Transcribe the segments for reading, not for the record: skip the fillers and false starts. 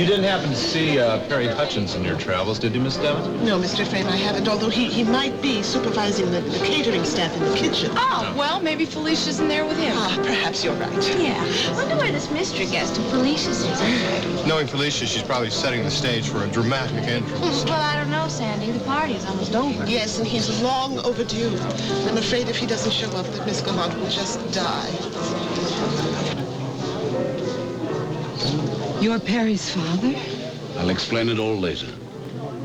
You didn't happen to see Perry Hutchins in your travels, did you, Miss Devon? No, Mr. Frame, I haven't, although he might be supervising the catering staff in the kitchen. Oh, well, maybe Felicia's in there with him. Ah, perhaps you're right. Yeah. Wonder where this mystery guest of Felicia's is anyway. Knowing Felicia, she's probably setting the stage for a dramatic entrance. Well, I don't know, Sandy. The party is almost over. Yes, and he's long overdue. I'm afraid if he doesn't show up, that Miss Gallant will just die. You're Perry's father? I'll explain it all later.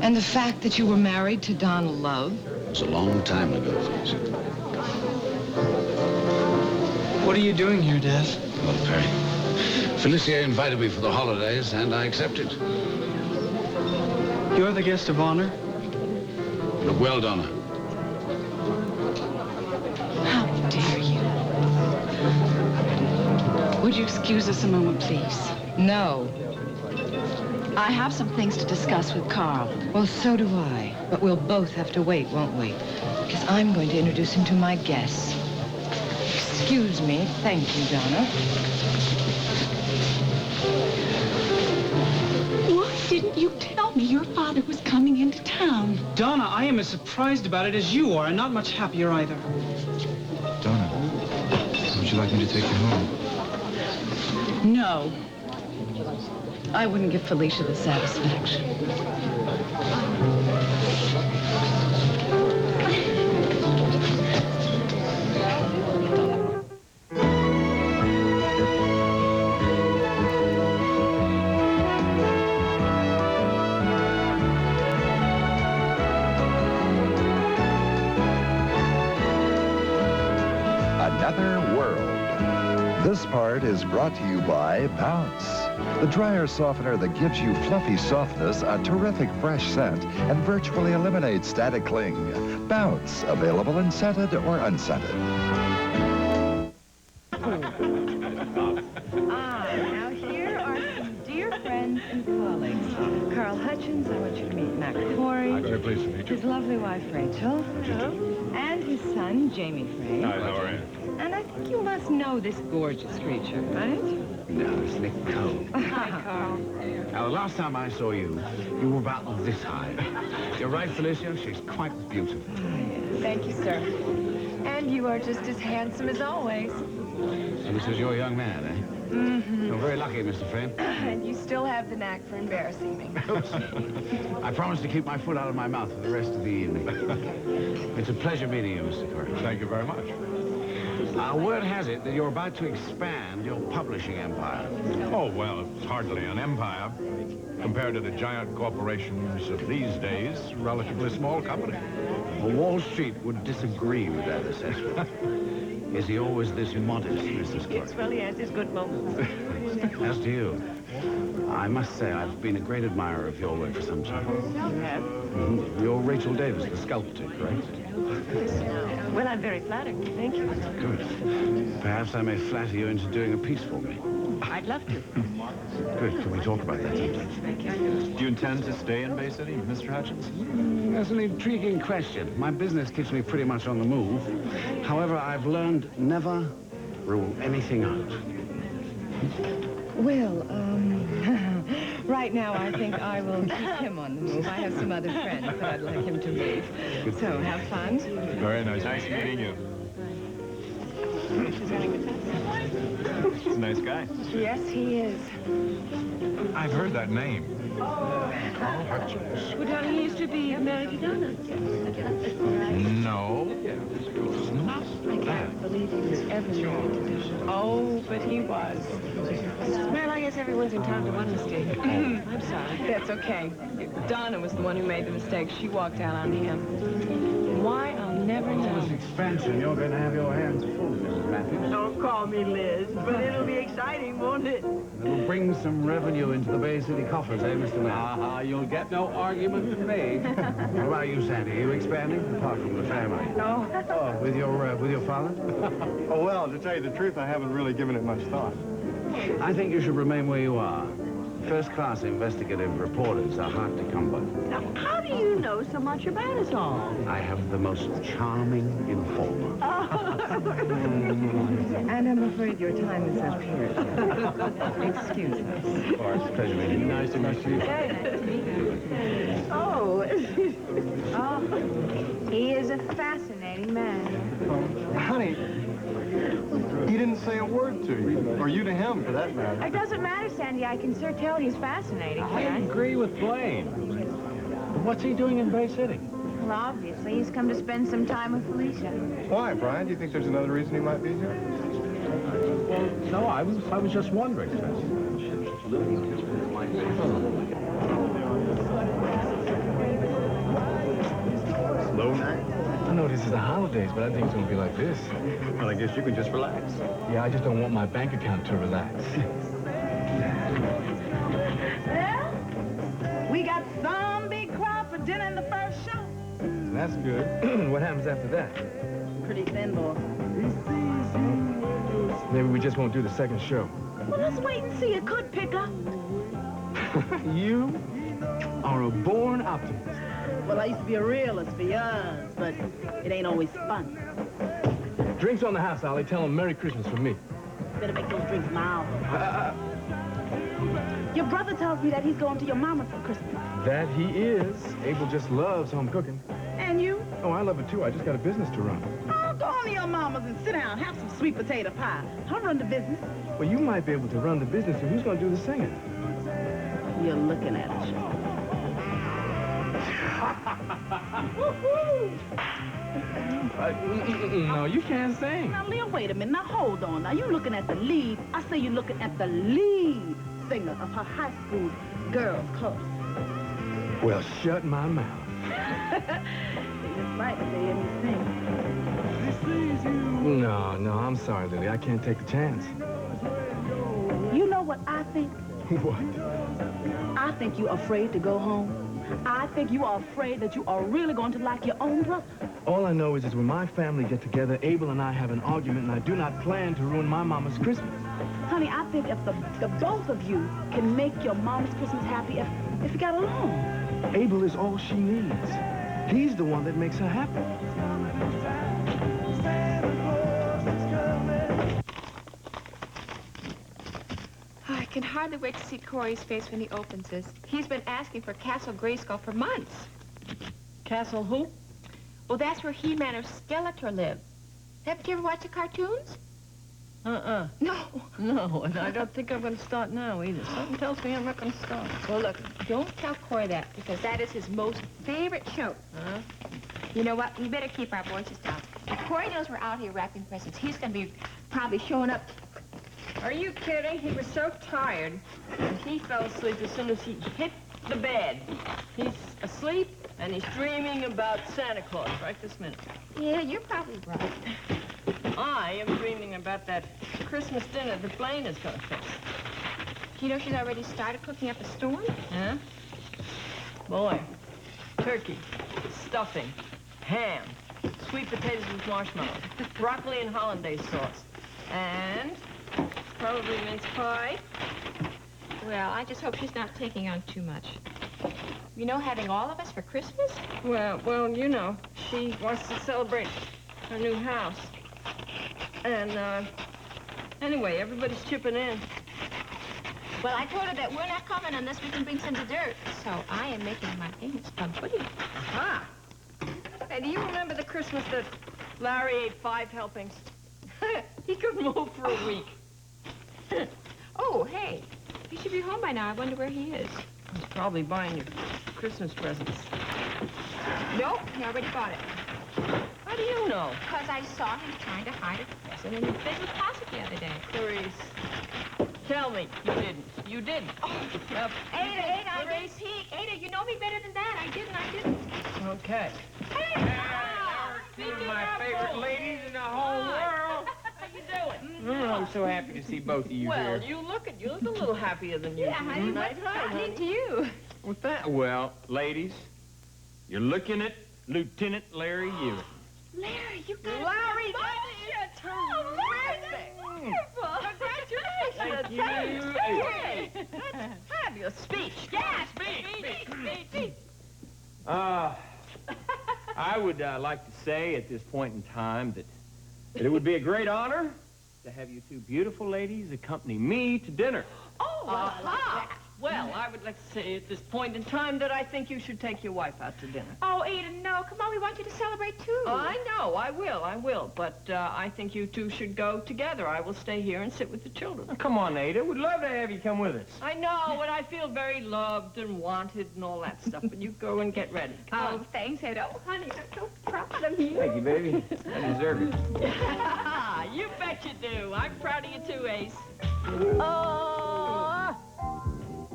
And the fact that you were married to Donna Love? It was a long time ago, Felicia. What are you doing here, Dad? Well, Perry, Felicia invited me for the holidays, and I accepted. You're the guest of honor? Look well, Donna. How dare you? Would you excuse us a moment, please? No. I have some things to discuss with Carl. Well, so do I. But we'll both have to wait, won't we? Because I'm going to introduce him to my guests. Excuse me. Thank you, Donna. Why didn't you tell me your father was coming into town? Donna, I am as surprised about it as you are, and not much happier either. Donna, would you like me to take you home? No. I wouldn't give Felicia the satisfaction. Another world. This part is brought to you by Bounce, the dryer softener that gives you fluffy softness, a terrific fresh scent, and virtually eliminates static cling. Bounce, available in scented or unscented. Now here are some dear friends and colleagues. Carl Hutchins, I want you to meet Mac Corey. I'm very pleased to meet you. His lovely wife, Rachel. And his son, Jamie Frey. Hi, how are you? And I think you must know this gorgeous creature, right? No, it's Nick Cole. Hi, Carl. Now, the last time I saw you, you were about this high. You're right, Felicia. She's quite beautiful. Thank you, sir. And you are just as handsome as always. So this is your young man, eh? Mm-hmm. You're very lucky, Mr. Frame. And you still have the knack for embarrassing me. I promise to keep my foot out of my mouth for the rest of the evening. It's a pleasure meeting you, Mr. Corey. Thank you very much. Word has it that you're about to expand your publishing empire. Oh, well, it's hardly an empire. Compared to the giant corporations of these days, relatively small company. Well, Wall Street would disagree with that assessment. Is he always this modest, Mrs. Clark? Well, he has his good moments. As to you, I must say I've been a great admirer of your work for some time. You have? Mm-hmm. You're Rachel Davis, the sculptor, correct? Well, I'm very flattered. Thank you. Good. Perhaps I may flatter you into doing a piece for me. I'd love to. Good. Can we talk about that sometime? Thank you. Do you intend to stay in Bay City, Mr. Hutchins? That's an intriguing question. My business keeps me pretty much on the move. However, I've learned never rule anything out. Well, right now I think I will keep him on the move. I have some other friends that I'd like him to meet. So have fun. Very nice. Nice meeting you. He's a nice guy. Yes, he is. I've heard that name. Carl Hutchins. Well, Donna, he used to be married to Donna. No. I can't believe he was ever married to Donna. Oh, but he was. Well, I guess everyone's entitled to one mistake. I'm sorry. That's okay. Donna was the one who made the mistake. She walked out on him. Why, I'll never know. This expansion, you're going to have your hands full, Mrs. Matthews. Don't call me Liz, but it'll be exciting, won't it? It'll bring some revenue into the Bay City coffers, eh, Mr. Mayor? You'll get no argument from me. What about you, Sandy? Are you expanding, apart from the family? No. Oh, with your father? Oh, well, to tell you the truth, I haven't really given it much thought. I think you should remain where you are. first-class investigative reporters are hard to come by. Now, how do you know so much about us all? I have the most charming informer. And I'm afraid your time is up here. Excuse us. Oh, it's a pleasure meeting you. Nice to meet you. Oh. Oh, he is a fascinating man. Honey, he didn't say a word to you, or you to him, for that matter. It doesn't matter, Sandy. I can sure tell he's fascinating. I agree with Blaine. But what's he doing in Bay City? Well, obviously, he's come to spend some time with Felicia. Why, Brian? Do you think there's another reason he might be here? Well, no, I was just wondering. Slow night. I know this is the holidays, but I think it's gonna be like this. Well, I guess you can just relax. Yeah, I just don't want my bank account to relax. Well, we got some big crowd for dinner in the first show. That's good. What happens after that? Pretty thin, boy. Maybe we just won't do the second show. Well, let's wait and see. It could pick up. You are a born optimist. Well, I used to be a realist for years, but it ain't always fun. Drinks on the house, Ollie. Tell them Merry Christmas from me. Better make those drinks mild. Your brother tells me that he's going to your mama for Christmas. That he is. Abel just loves home cooking. And you? Oh, I love it too. I just got a business to run. Oh, go on to your mama's and sit down. Have some sweet potato pie. I'll run the business. Well, you might be able to run the business, so who's going to do the singing? You're looking at it. No, you can't sing. Now, Leo, wait a minute. Now, hold on. Now, you're looking at the lead. I say you're looking at the lead singer of her high school girls' chorus. Well, shut my mouth. They just might say anything. No, I'm sorry, Lily. I can't take the chance. You know what I think? What? I think you're afraid to go home. I think you are afraid that you are really going to like your own brother. All I know is when my family get together, Abel and I have an argument, and I do not plan to ruin my mama's Christmas. Honey, I think if the both of you can make your mama's Christmas happy if you got along. Abel is all she needs. He's the one that makes her happy. I can hardly wait to see Corey's face when he opens this. He's been asking for Castle Grayskull for months. Castle who? Well, that's where He-Man or Skeletor live. Haven't you ever watched the cartoons? No. No. And I don't think I'm going to start now either. Something tells me I'm not going to start. Well, look, don't tell Corey that, because that is his most favorite show. Huh? You know what? We better keep our voices down. If Corey knows we're out here wrapping presents, he's going to be probably showing up. Are you kidding? He was so tired. And he fell asleep as soon as he hit the bed. He's asleep, and he's dreaming about Santa Claus right this minute. Yeah, you're probably right. I am dreaming about that Christmas dinner that Blaine is going to fix. You know she's already started cooking up a storm? Huh? Boy, turkey, stuffing, ham, sweet potatoes with marshmallows, broccoli and hollandaise sauce, and probably mince pie. Well, I just hope she's not taking on too much. You know, having all of us for Christmas? Well, you know, she wants to celebrate her new house. And, anyway, everybody's chipping in. Well, I told her that we're not coming unless we can bring some dessert. So I am making my famous plum pudding. Aha! Hey, do you remember the Christmas that Larry ate 5 helpings? He couldn't move for a week. Oh, hey, he should be home by now. I wonder where he is. He's probably buying your Christmas presents. Nope, he already bought it. How do you know? Because I saw him trying to hide a present in his business closet the other day. Clarice, tell me you didn't. You didn't. Oh, Ada, I didn't peek. Ada, you know me better than that. I didn't. Okay. Hey! Two of my favorite ladies in the whole world. How you doing? I'm so happy to see both of you Well, here. you look a little happier than usual. Yeah, honey, what's happening to you? What's that? Well, ladies, you're looking at Lieutenant Larry Ewing. Larry, you got Larry, that's terrific. Wonderful. Congratulations. Thank you. That's fabulous speech. Yeah, speech. I would like to say at this point in time that it would be a great honor to have you two beautiful ladies accompany me to dinner. Oh, well, I would like to say at this point in time that I think you should take your wife out to dinner. Oh, Eden, no. Come on, we want you to celebrate, too. I know, I will. But I think you two should go together. I will stay here and sit with the children. Oh, come on, Ada. We'd love to have you come with us. I know, and I feel very loved and wanted and all that stuff. But you go and get ready. Come on. Thanks, Ed. Oh, honey, I'm so proud of you. Thank you, baby. I deserve it. You bet you do. I'm proud of you too, Ace.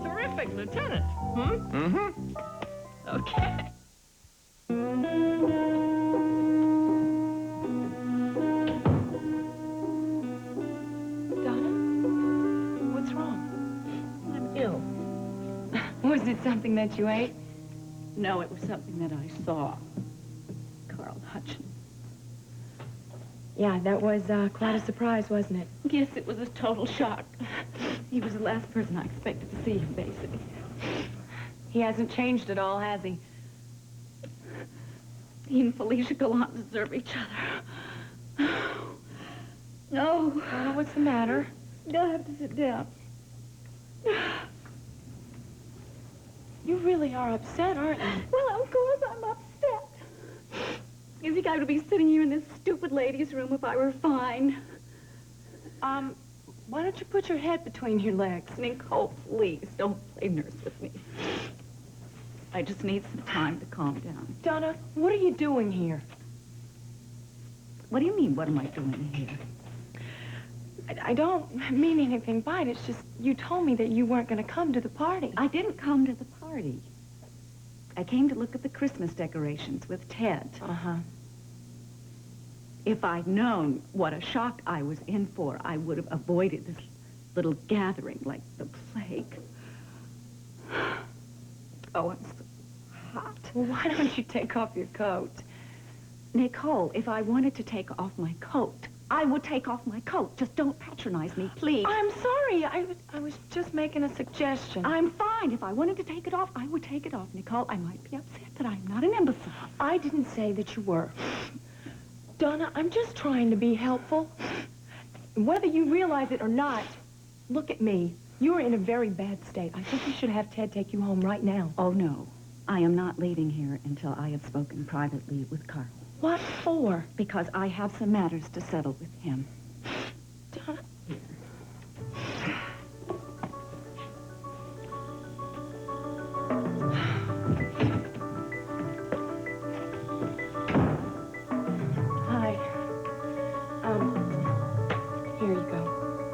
Terrific, Lieutenant. Mm-hmm. Okay. Donna? What's wrong? I'm ill. Was it something that you ate? No, it was something that I saw. Carl Hutchins. Yeah, that was quite a surprise, wasn't it? Yes, it was a total shock. He was the last person I expected to see him, basically. He hasn't changed at all, has he? He and Felicia Gallant deserve each other. No. Donna, what's the matter? You'll have to sit down. You really are upset, aren't you? Well, of course I'm upset. You think I would be sitting here in this stupid ladies' room if I were fine? Why don't you put your head between your legs? Nicole, please, don't play nurse with me. I just need some time to calm down. Donna, what are you doing here? What do you mean, what am I doing here? I don't mean anything by it. It's just you told me that you weren't going to come to the party. I didn't come to the party. I came to look at the Christmas decorations with Ted. Uh-huh. If I'd known what a shock I was in for, I would have avoided this little gathering like the plague. Oh, I'm so hot. Well, why don't you take off your coat? Nicole, if I wanted to take off my coat, I would take off my coat. Just don't patronize me, please. I'm sorry. I was just making a suggestion. I'm fine. If I wanted to take it off, I would take it off, Nicole. I might be upset, but I'm not an imbecile. I didn't say that you were. Donna, I'm just trying to be helpful. Whether you realize it or not, look at me. You're in a very bad state. I think you should have Ted take you home right now. Oh, no. I am not leaving here until I have spoken privately with Carl. What for? Because I have some matters to settle with him. Donna. Hi. Here you go.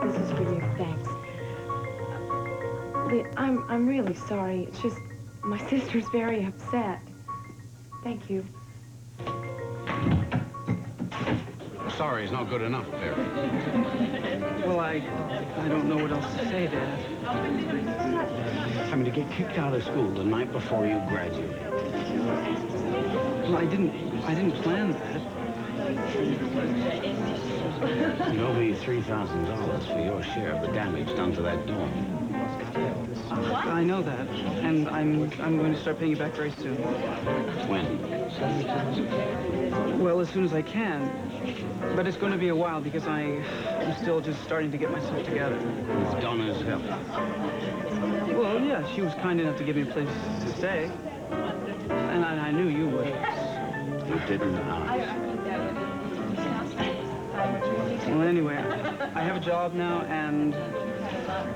This is for you. Thanks. I'm really sorry. It's just my sister's very upset. Thank you. Sorry is not good enough, Barry. Well, I don't know what else to say, Dad. I mean, to get kicked out of school the night before you graduate. Well, I didn't plan that. You owe me $3,000 for your share of the damage done to that dorm. I know that, and I'm going to start paying you back very soon. When? Well, as soon as I can. But it's going to be a while because I'm still just starting to get myself together. With Donna's help. Well, yeah, she was kind enough to give me a place to stay. And I knew you would. You didn't ask. Well, anyway, I have a job now, and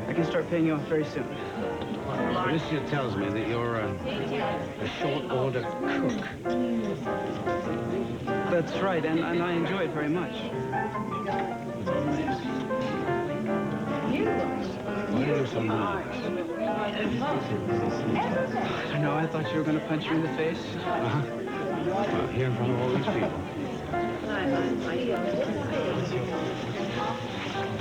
I can start paying you off very soon. Alicia tells me that you're a short-order cook. That's right, and I enjoy it very much. Why are you so nervous? I don't know, I thought you were going to punch me in the face. Uh-huh. Well, here in front of all these people.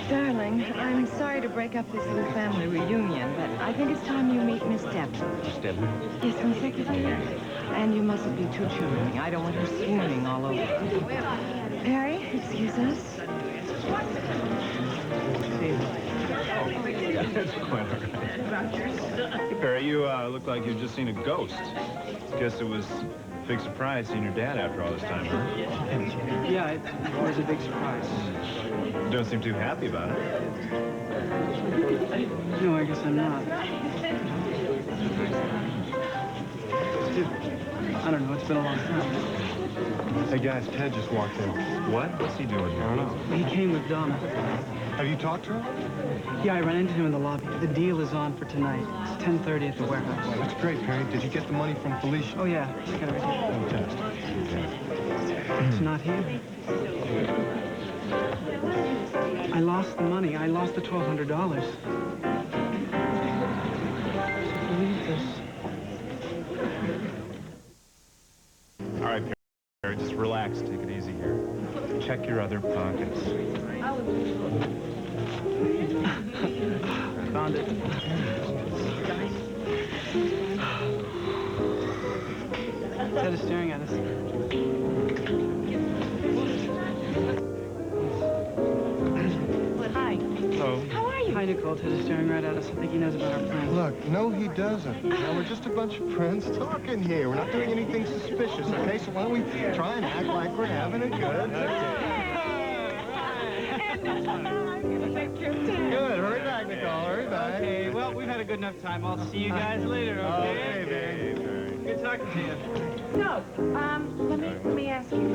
Darling, I'm sorry to break up this little family reunion, but I think it's time you meet Miss Devon. Miss Devon? Yes, my secretary. And you mustn't be too charming. I don't want her swooning all over. Perry, excuse us. That's quite all right. Hey, Perry, you look like you've just seen a ghost. Guess it was a big surprise seeing your dad after all this time, huh? Yeah, it was a big surprise. You don't seem too happy about it. No, I guess I'm not. I don't know, it's been a long time. Hey, guys, Ted just walked in. What? What's he doing here? I don't know. He came with Donna. Have you talked to him? Yeah, I ran into him in the lobby. The deal is on for tonight. It's 10:30 at the warehouse. That's great, Perry. Did you get the money from Felicia? Oh, yeah. I got everything. Fantastic. It's not here. I lost the money. I lost the $1,200. Believe this. All right, Perry, just relax. Take it easy here. Check your other pockets. Found it. Ted is staring at us. Hi. Hello. How are you? Hi, Nicole. Ted is staring right at us. I think he knows about our plans. Look, no, he doesn't. Now, we're just a bunch of friends talking here. We're not doing anything suspicious, okay? So why don't we try and act like we're having a good time? Good. Hurry back, Nicole. Hurry back. Okay, well, we've had a good enough time. I'll see you guys later, okay? Okay, Good talking to you. No, let me ask you,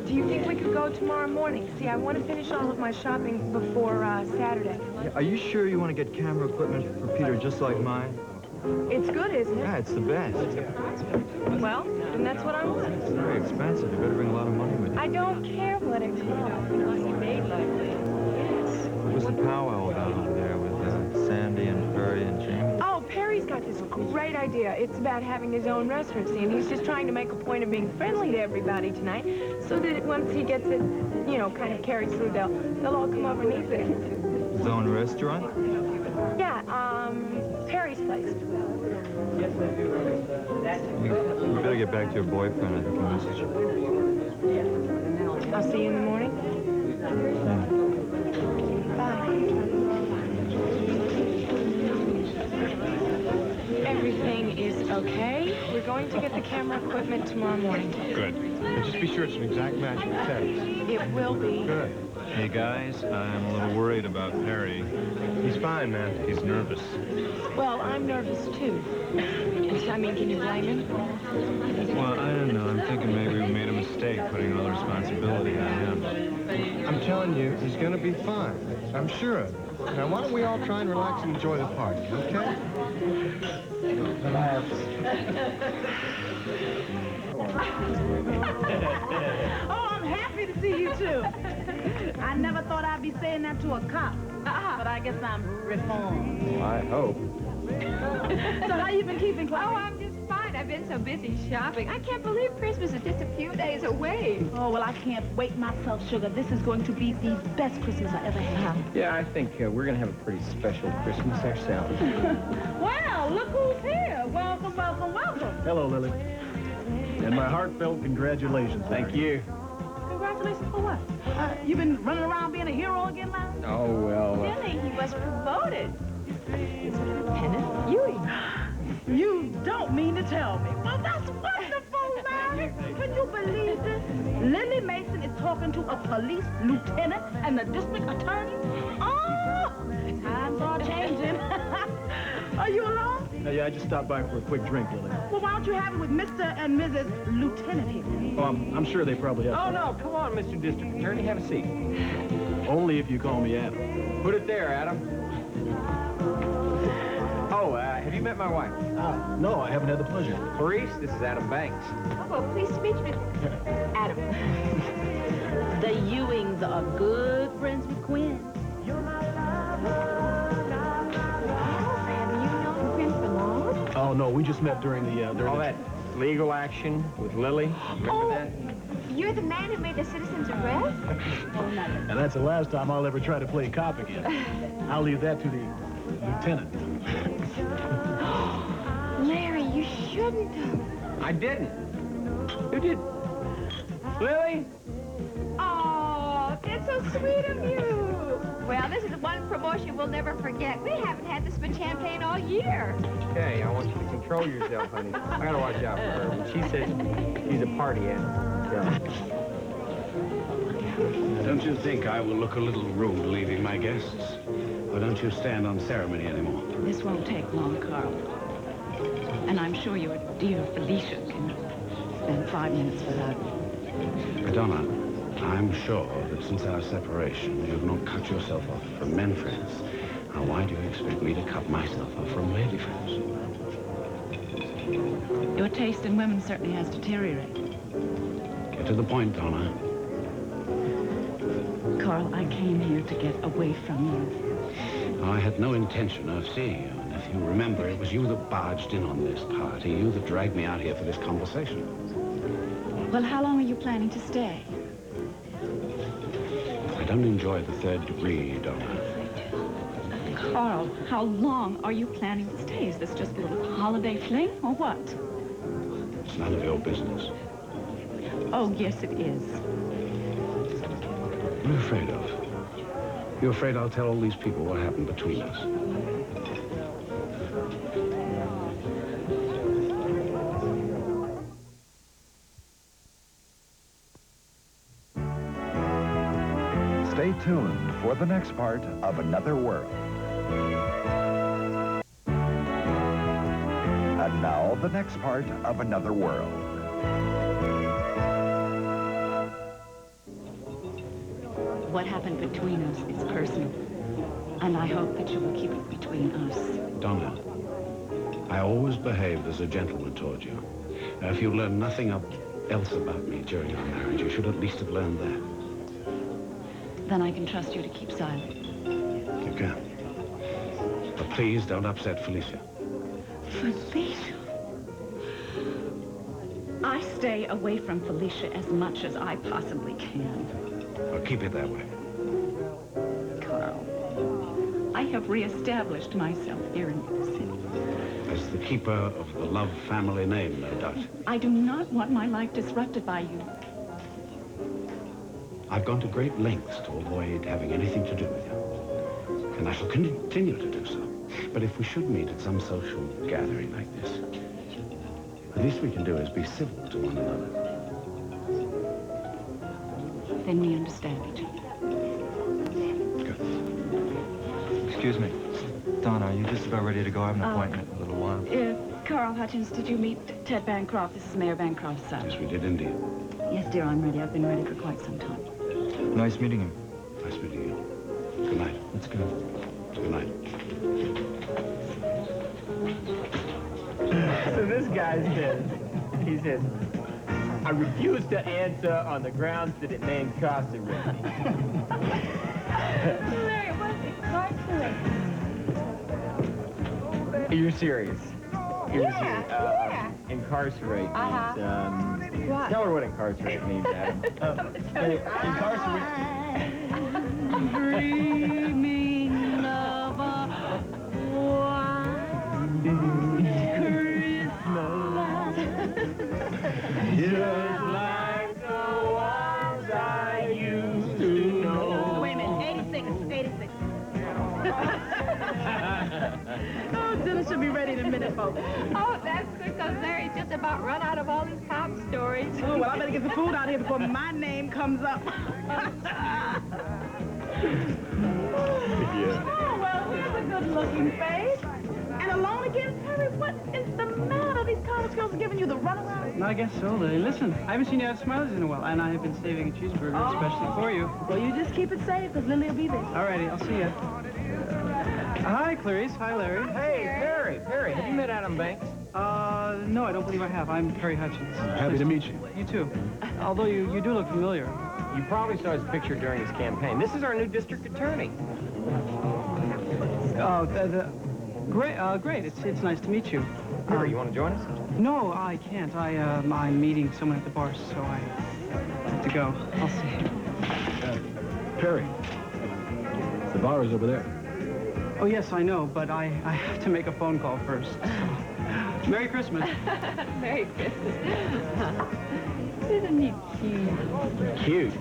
do you think we could go tomorrow morning? See, I want to finish all of my shopping before Saturday. Yeah, are you sure you want to get camera equipment for Peter just like mine? It's good, isn't it? Yeah, it's the best. Well, then that's what I want. It's very expensive. You better bring a lot of money with you. I don't care what it costs. What's the powwow about over there with Sandy and Perry and Jamie? Oh, Perry's got this great idea. It's about having his own restaurant, see, and he's just trying to make a point of being friendly to everybody tonight, so that once he gets it, you know, kind of carries through, they'll all come over and eat there. His own restaurant? Yeah, Perry's place. You better get back to your boyfriend. I think he misses you. I'll see you in the morning. Yeah. Everything is okay. We're going to get the camera equipment tomorrow morning. Good. And just be sure it's an exact match with Ted's. It will be. Good. Hey, guys, I'm a little worried about Perry. He's fine, man. He's nervous. Well, I'm nervous, too. I mean, can you blame him? Well, I don't know. I'm thinking maybe we made a mistake putting all the responsibility on him. I'm telling you, he's going to be fine. I'm sure of it. Now, why don't we all try and relax and enjoy the party, okay? Oh, I'm happy to see you, too. I never thought I'd be saying that to a cop. But I guess I'm reformed. I hope. So how you been keeping, Chloe? Oh, I'm just fine. I've been so busy shopping. I can't believe Christmas is just a few days away. Oh, well, I can't wait myself, sugar. This is going to be the best Christmas I ever had. Yeah, I think we're going to have a pretty special Christmas ourselves. Well, look who's here. Welcome, welcome, welcome. Hello, Lily. And my heartfelt congratulations. Thank you. Congratulations for what? You been running around being a hero again now? Oh, well. Really, he was promoted. Lieutenant Ewing. You don't mean to tell me. Well, that's wonderful, Larry. Can you believe this? Lily Mason is talking to a police lieutenant and the district attorney? Oh, times are changing. Are you alone? Yeah, I just stopped by for a quick drink, Lily. Well, why don't you have it with Mr. and Mrs. Lieutenant here? Oh, I'm sure they probably have. Oh, no, come on, Mr. District Attorney, have a seat. Only if you call me Adam. Put it there, Adam. Oh, have you met my wife? No, I haven't had the pleasure. Clarice, this is Adam Banks. Oh, well, pleased to meet you, Adam. The Ewings are good friends with Gwen. Oh, no, we just met during the... All that legal action with Lily. Remember that? You're the man who made the citizen's arrest? And that's the last time I'll ever try to play cop again. I'll leave that to the lieutenant. Larry, you shouldn't have. I didn't. Who did? Lily? Oh, this that's so sweet of you. Well, this is one promotion we'll never forget. We haven't had this much champagne all year. Hey, I want you to control yourself, honey. I gotta watch out for her. When she says she's a party animal. Don't you think I will look a little rude leaving my guests? Or don't you stand on ceremony anymore? This won't take long, Carl. And I'm sure your dear Felicia can spend 5 minutes without me. Donna, I'm sure that since our separation, you've not cut yourself off from men friends. Now, why do you expect me to cut myself off from lady friends? Your taste in women certainly has deteriorated. Get to the point, Donna. Carl, I came here to get away from you. I had no intention of seeing you, and if you remember, it was you that barged in on this party, you that dragged me out here for this conversation. Well, how long are you planning to stay? I don't enjoy the third degree, Donna. Carl, how long are you planning to stay? Is this just a little holiday fling, or what? It's none of your business. Oh, yes, it is. What are you afraid of? You're afraid I'll tell all these people what happened between us? Stay tuned for the next part of Another World. And now, the next part of Another World. What happened between us is personal, and I hope that you will keep it between us. Donna, I always behaved as a gentleman toward you. Now, if you learned nothing else about me during our marriage, you should at least have learned that. Then I can trust you to keep silent. You can. But please don't upset Felicia. Felicia? I stay away from Felicia as much as I possibly can. Well, keep it that way. Carl, I have reestablished myself here in the city. As the keeper of the Love family name, no doubt. I do not want my life disrupted by you. I've gone to great lengths to avoid having anything to do with you. And I shall continue to do so. But if we should meet at some social gathering like this, the least we can do is be civil to one another. Then we understand each other. Good. Excuse me. Donna, are you just about ready to go? I have an appointment in a little while. Carl Hutchins, did you meet Ted Bancroft? This is Mayor Bancroft's son. Yes, we did indeed. Yes, dear, I'm ready. I've been ready for quite some time. Nice meeting you. Nice meeting you. Good night. Let's go. Good night. So this guy says, he says, I refuse to answer on the grounds that it may incarcerate me. Larry, what's incarcerate? You're serious? Yeah. Incarcerate means, What? tell her what incarcerate means, Adam. Incarcerate. Dreaming of a Just like the ones I used to know. Wait a minute, 86. Oh, dinner should be ready in a minute, folks. Oh, that's because Larry just about run out of all his cop stories. Oh, well, I better get the food out here before my name comes up. Yeah. Oh, well, here's a good-looking face. And alone again, Terry, what is the matter? These college girls are giving you the runaround? I guess so, Lily. Listen, I haven't seen you have smiles in a while, and I have been saving a cheeseburger especially for you. Well, you just keep it safe, because Lily will be there. Alrighty, I'll see you. Hi, Clarice. Hi, Larry. Hey, Perry, have you met Adam Banks? No, I don't believe I have. I'm Perry Hutchins. Happy to meet you. You too. Although you do look familiar. You probably saw his picture during his campaign. This is our new district attorney. Great. It's nice to meet you. Perry, you want to join us? No, I can't. I'm meeting someone at the bar, so I have to go. I'll see you. Perry, the bar is over there. Oh, yes, I know, but I have to make a phone call first. Merry Christmas. Merry Christmas. Isn't he cute? Cute.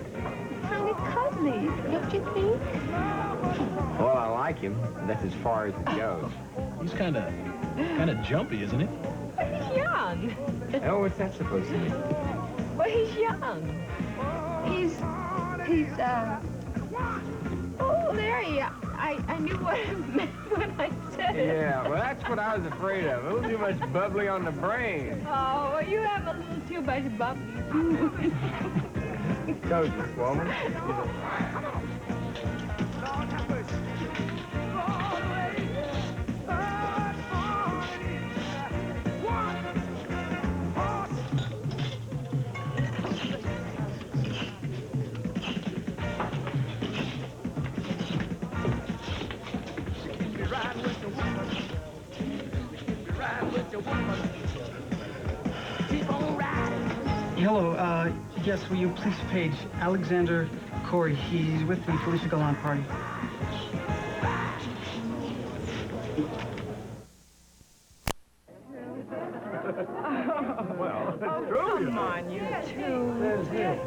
kind of cuddly, don't you think? Well, I like him. That's as far as it goes. He's kind of jumpy, isn't he? He's young. Oh, what's that supposed to mean? Well, he's young. He's, oh, Larry, I knew what I meant when I said it. Yeah, well, that's what I was afraid of. A little too much bubbly on the brain. Oh, well, you have a little too much bubbly, too. Told you, woman. Hello, yes, will you please page Alexander Corey? He's with the Felicia Gallant party. Well, Oh, come on, you two.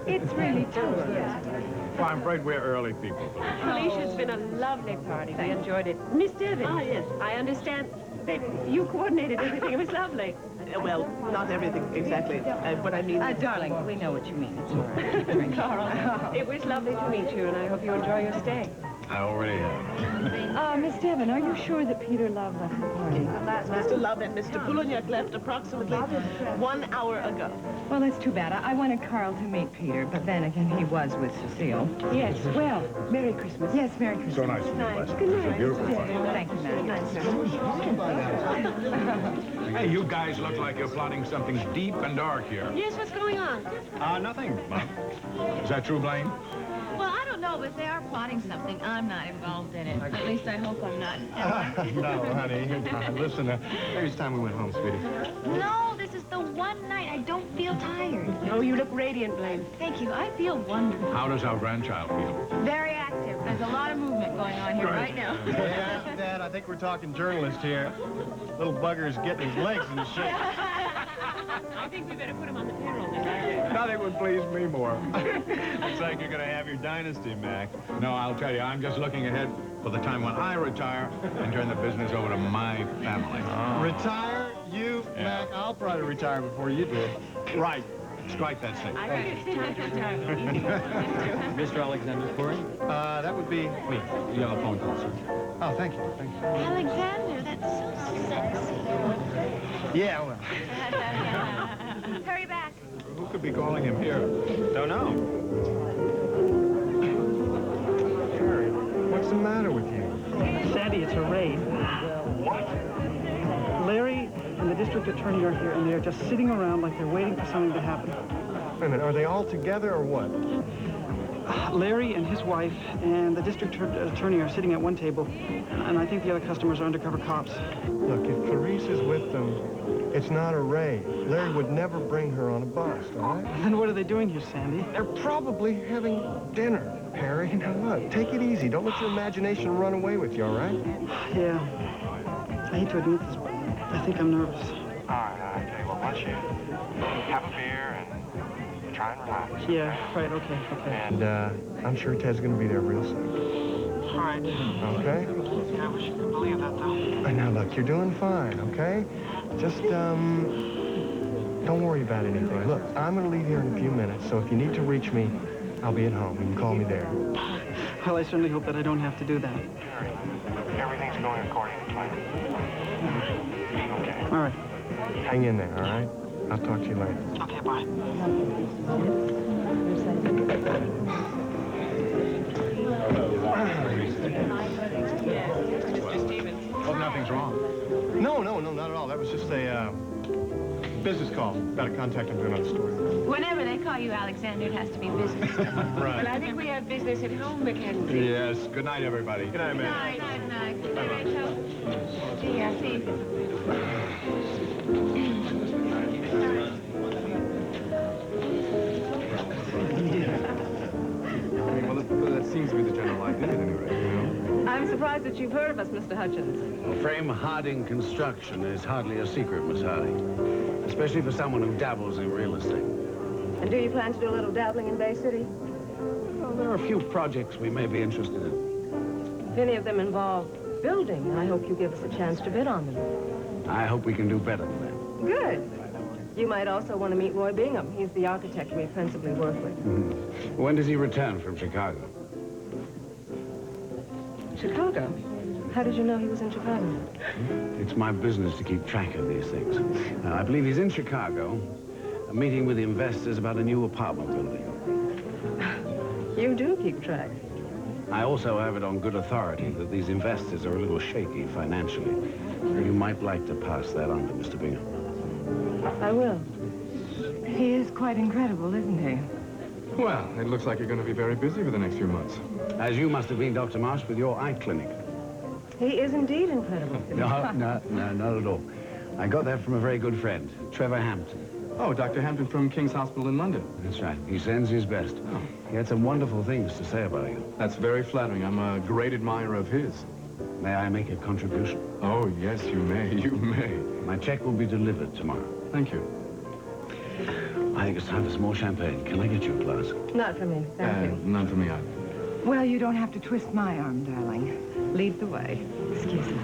It's really too well, I'm afraid we're early people. Felicia's been a lovely party. We enjoyed it. Miss Devon. Oh, yes. I understand that you coordinated everything. It was lovely. Well, not everything exactly. What I mean... Darling, we know what you mean. It's all right. Keep drinking. Carl, it was lovely to meet you, and I hope you enjoy your stay. I already have. Miss Devon, are you sure that Peter Love left the party? Mr. Love and Mr. Boulognac left approximately 1 hour ago. Well, that's too bad. I wanted Carl to meet Peter, but then again, he was with Cecile. Yes, well, Merry Christmas. Yes, Merry Christmas. So nice to meet you, Les. Good night. It's a beautiful one. Thank you, Matt. Hey, you guys look like you're plotting something deep and dark here. Yes, what's going on? Nothing, Mom. Is that true, Blaine? Well, I don't know, but they are plotting something. I'm not involved in it. At least I hope I'm not. No, honey. Listen, maybe it's time we went home, sweetie. No, this is the one night I don't feel tired. Oh, you look radiant, Blaine. Thank you. I feel wonderful. How does our grandchild feel? Very active. There's a lot of movement going on here right now. Yeah, Dad, I think we're talking journalist here. Little bugger's getting his legs in shape. I think we better put him on the payroll then. Nothing would please me more. Looks like you're going to have your dynasty, Mac. No, I'll tell you, I'm just looking ahead for the time when I retire and turn the business over to my family. Retire? You, Yeah. Mac? I'll probably retire before you do. Right. Strike that statement. I think it's time to retire. Mr. Alexander Corey? That would be me. You have a phone call, sir. Oh, thank you. Thank you. Alexander, that's so sexy. Yeah, well. Hurry back. Who could be calling him here? Don't know. Harry, what's the matter with you? Sandy, it's a raid. What? Larry and the district attorney are here, and they're just sitting around like they're waiting for something to happen. Wait a minute, are they all together or what? Larry and his wife and the district attorney are sitting at one table, and I think the other customers are undercover cops. Look, if Clarice is with them, it's not a raid. Larry would never bring her on a bus, all right? Then what are they doing here, Sandy? They're probably having dinner, Harry. Now look, take it easy. Don't let your imagination run away with you, all right? Yeah. I hate to admit this, but I think I'm nervous. All right, I tell you what, why don't you have a beer and try and relax. Yeah, right, okay. And I'm sure Ted's going to be there real soon. All right. Okay? I wish you could believe that, though. Now look, you're doing fine, okay? Just, don't worry about anything. Look, I'm going to leave here in a few minutes, so if you need to reach me, I'll be at home. You can call me there. Well, I certainly hope that I don't have to do that. Everything's going according to plan. Okay. All right. Hang in there, all right? I'll talk to you later. Okay, bye. Hope nothing's wrong. No, not at all. That was just a business call. Got a contact him to another story. Whenever they call you Alexander, it has to be business. Right. Well, I think we have business at home, Mackenzie. Yes. Good night, everybody. Good night, Good man. night, good night. Good night, Rachel. See ya, see you. Well, that seems to be the general idea, at any rate, you know? I'm surprised that you've heard of us, Mr. Hutchins. Frame Harding Construction is hardly a secret, Miss Harding. Especially for someone who dabbles in real estate. And do you plan to do a little dabbling in Bay City? Well, there are a few projects we may be interested in. If any of them involve building, I hope you give us a chance to bid on them. I hope we can do better than that. Good. You might also want to meet Roy Bingham. He's the architect we principally work with. When does he return from Chicago? Chicago? How did you know he was in Chicago? It's my business to keep track of these things. I believe he's in Chicago, meeting with investors about a new apartment building. You do keep track. I also have it on good authority that these investors are a little shaky financially. You might like to pass that on to Mr. Bingham. I will. He is quite incredible, isn't he? Well, it looks like you're going to be very busy for the next few months. As you must have been, Dr. Marsh, with your eye clinic. He is indeed incredible. No, not at all. I got that from a very good friend, Trevor Hampton. Oh, Dr. Hampton from King's Hospital in London. That's right. He sends his best. Oh. He had some wonderful things to say about you. That's very flattering. I'm a great admirer of his. May I make a contribution? Oh, yes, you may. You may. My check will be delivered tomorrow. Thank you. I think it's time for some more champagne. Can I get you a glass? Not for me, thank you. None for me either. Well, you don't have to twist my arm, darling. Lead the way. Excuse me.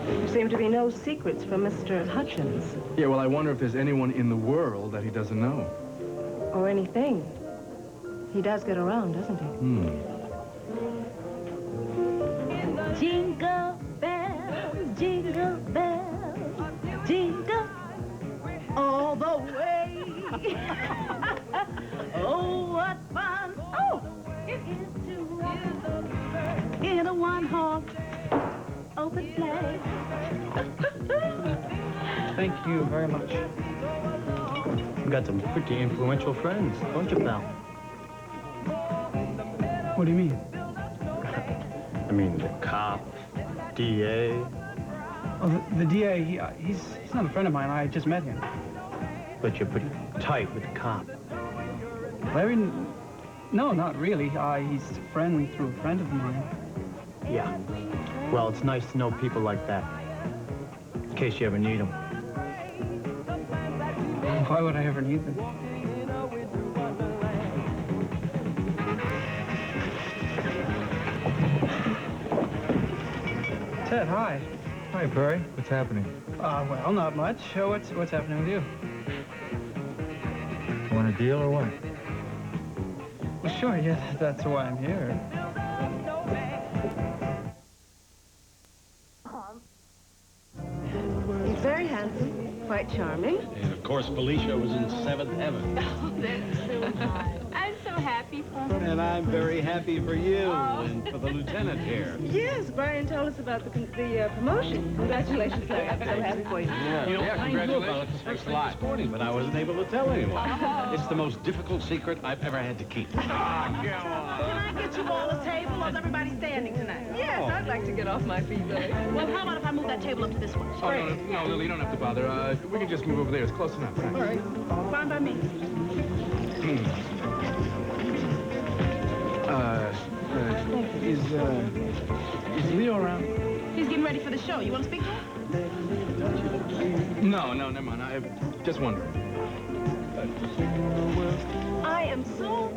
There seem to be no secrets from Mr. Hutchins. Yeah, well, I wonder if there's anyone in the world that he doesn't know. Or anything. He does get around, doesn't he? Jingle bells, jingle all the way. Oh, what fun. Oh, it is to ride in a one-horse open sleigh. Thank you very much. You've got some pretty influential friends, don't you, pal? What do you mean? I mean, the cop, DA. Oh, the DA, he's not a friend of mine. I just met him. But you're pretty tight with the cop. Larry? No, not really. He's a friend through a friend of mine. Yeah. Well, it's nice to know people like that. In case you ever need them. Why would I ever need them? Ted, hi. Hi, Perry. What's happening? Well, not much. What's happening with you? Want a deal or what? Well, sure, yeah, that's why I'm here. He's very handsome, quite charming. And of course, Felicia was in seventh heaven. Oh, that's so nice. I'm so happy for him. And I'm very happy for you and for the lieutenant here. Yes, Brian told us about the promotion. Congratulations, Larry. I'm so happy for you. Congratulations. Thanks a lot. This morning, but I wasn't able to tell anyone. It's the most difficult secret I've ever had to keep. Can I get you all a table, or is everybody standing tonight? Yes, I'd like to get off my feet, Larry. Well, how about if I move that table up to this one? Oh, no, Lily, you don't have to bother. We can just move over there. It's close enough. All right. Fine by me. Is Leo around? He's getting ready for the show. You want to speak to him? No, never mind. I just wondering. I am so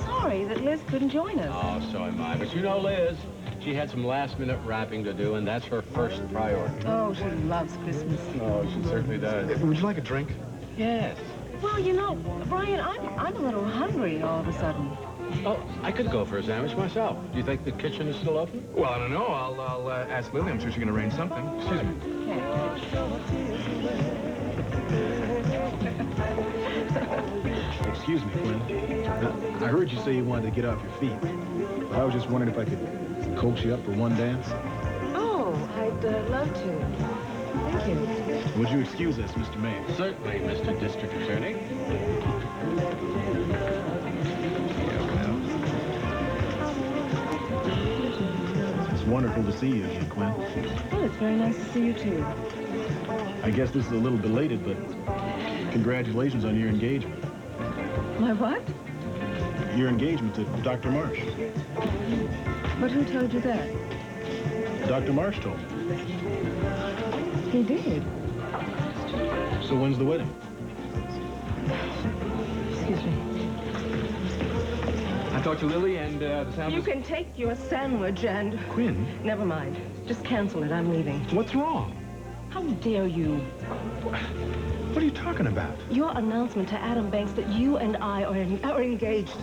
sorry that Liz couldn't join us. Oh, so am I. But you know, Liz, she had some last-minute wrapping to do, and that's her first priority. Oh, she loves Christmas. Oh, she certainly does. Would you like a drink? Yes. Well, you know, Brian, I'm a little hungry all of a sudden. Oh, I could go for a sandwich myself. Do you think the kitchen is still open? Well, I don't know. I'll ask Lily. I'm sure she can arrange something. Excuse me. Excuse me, Quinn. I heard you say you wanted to get off your feet. But I was just wondering if I could coax you up for one dance. Oh, I'd love to. Thank you. Would you excuse us, Mr. Mayor? Certainly, Mr. District Attorney. It's wonderful to see you again, Quinn. Well, it's very nice to see you, too. I guess this is a little belated, but congratulations on your engagement. My what? Your engagement to Dr. Marsh. But who told you that? Dr. Marsh told me. He did. So when's the wedding? Excuse me. I talked to Lily and the sound You was... can take your sandwich and... Quinn? Never mind. Just cancel it. I'm leaving. What's wrong? How dare you? What are you talking about? Your announcement to Adam Banks that you and I are engaged.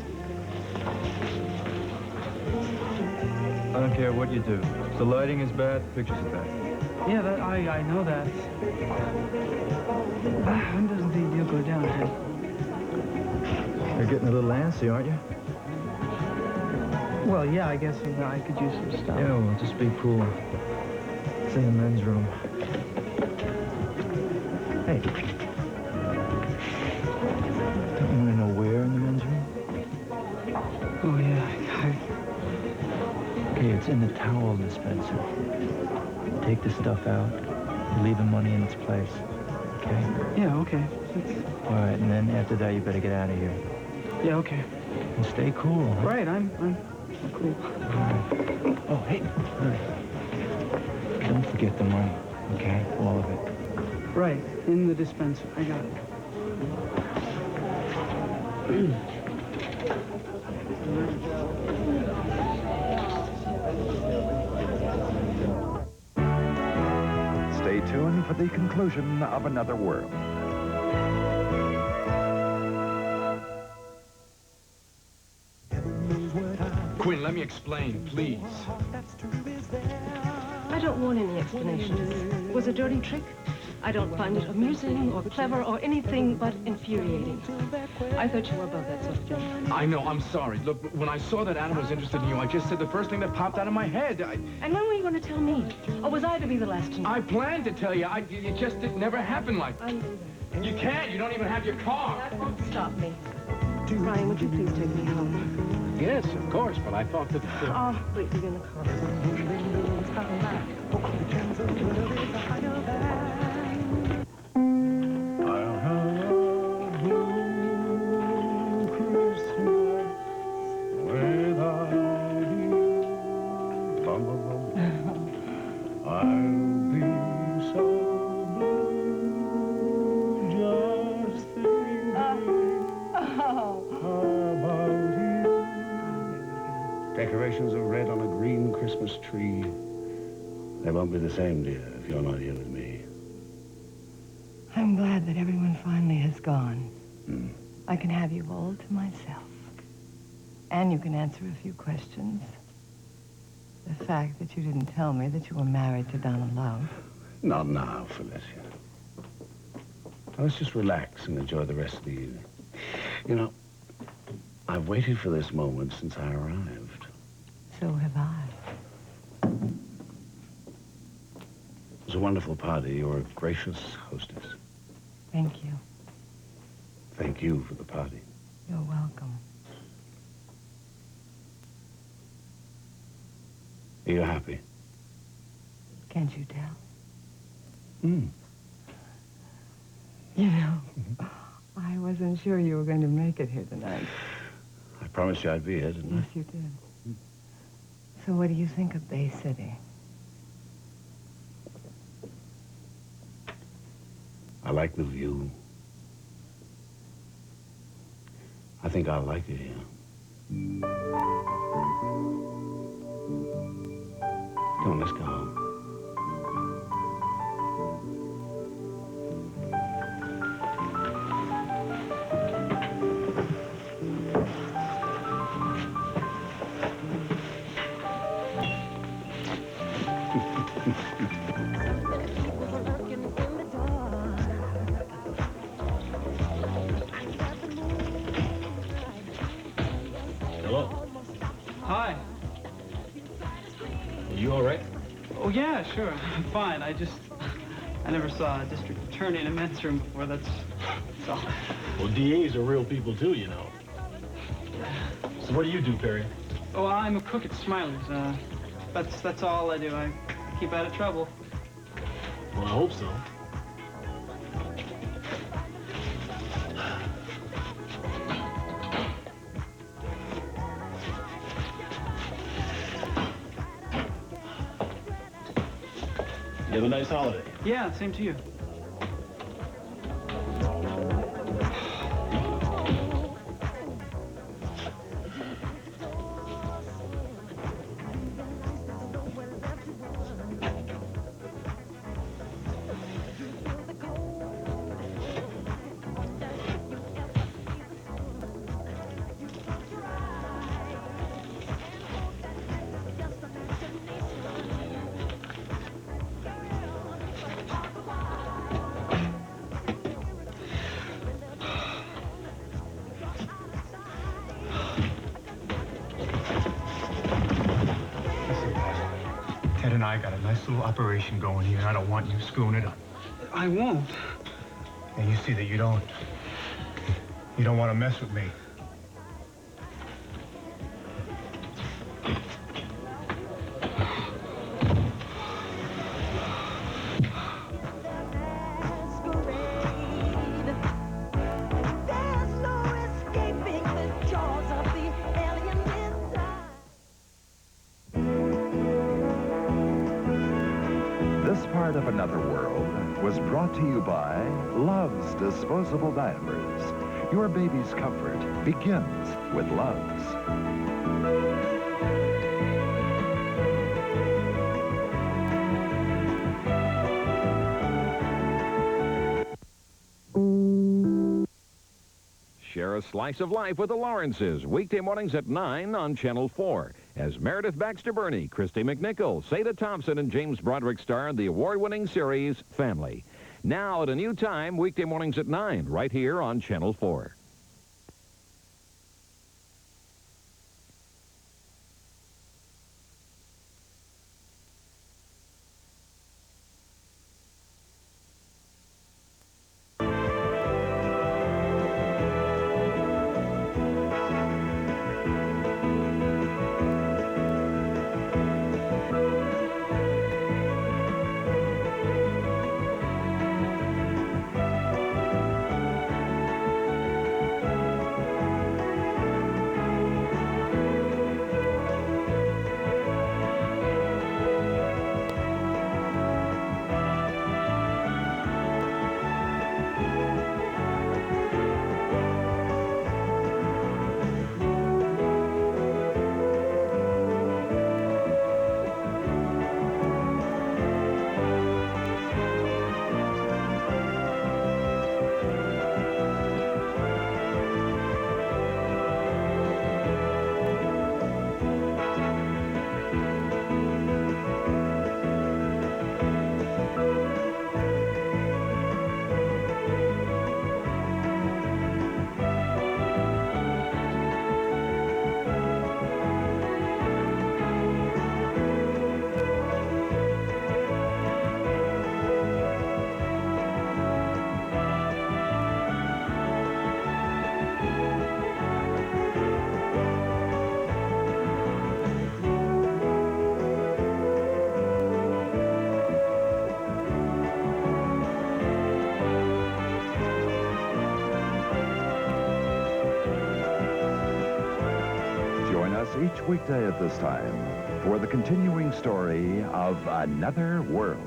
I don't care what you do. If the lighting is bad, the pictures are bad. Yeah, I know that. When does the deal go down, Ted? You're getting a little antsy, aren't you? Well, yeah, I guess I could use some stuff. Yeah, well, just be cool. It's in the men's room. Hey. Don't you want to know where in the men's room? Oh, yeah. Okay, it's in the towel dispenser. Take the stuff out. You leave the money in its place. Okay? Yeah, okay. All right, and then after that, you better get out of here. Yeah, okay. And stay cool. Huh? Right, I'm cool. All right. Oh, hey. All right. Don't forget the money, okay? All of it. Right, in the dispenser. I got it. Stay tuned for the conclusion of Another World. Quinn, let me explain, please. I don't want any explanations. It was a dirty trick. I don't find it amusing or clever or anything but infuriating. I thought you were above that sort of thing. I know, I'm sorry. Look, when I saw that Adam was interested in you, I just said the first thing that popped out of my head. And when were you going to tell me? Or was I to be the last to know? I planned to tell you. It just never happened like that. You can't. You don't even have your car. That won't stop me. Ryan, would you please take me home? Yes, of course, but I thought that... Oh, wait, you're in the car. It's coming back. I'll have a blue Christmas without you. Bum, bum, bum. I'll be so blue just thinking about you. Decorations of red on a green Christmas tree. They won't be the same, dear, if you're not here with me. I'm glad that everyone finally has gone. I can have you all to myself. And you can answer a few questions. The fact that you didn't tell me that you were married to Donald Love. Not now, Felicia. Now, let's just relax and enjoy the rest of the evening. You know, I've waited for this moment since I arrived. So have I. It was a wonderful party. You were a gracious hostess. Thank you. Thank you for the party. You're welcome. Are you happy? Can't you tell? Hmm. You know, I wasn't sure you were going to make it here tonight. I promised you I'd be here, didn't Yes, you did. So what do you think of Bay City? I like the view. I think I'll like it here. Come on, let's go home. Hello. Hi. Are you all right? Oh, yeah, sure. I'm fine. I never saw a district attorney in a men's room before. That's all. Well, DAs are real people, too, you know. So what do you do, Perry? Oh, I'm a cook at Smiley's. That's all I do. I keep out of trouble. Well, I hope so. You have a nice holiday. Yeah, same to you. and I got a nice little operation going here, and I don't want you screwing it up. I won't. And you see that you don't. You don't want to mess with me. This part of Another World was brought to you by Love's Disposable Diapers. Your baby's comfort begins with Love's. Share a slice of life with the Lawrences, weekday mornings at 9 on Channel 4. As Meredith Baxter Burney, Christy McNichol, Seda Thompson, and James Broderick star in the award-winning series Family. Now at a new time, weekday mornings at 9, right here on Channel 4. Each weekday at this time for the continuing story of Another World.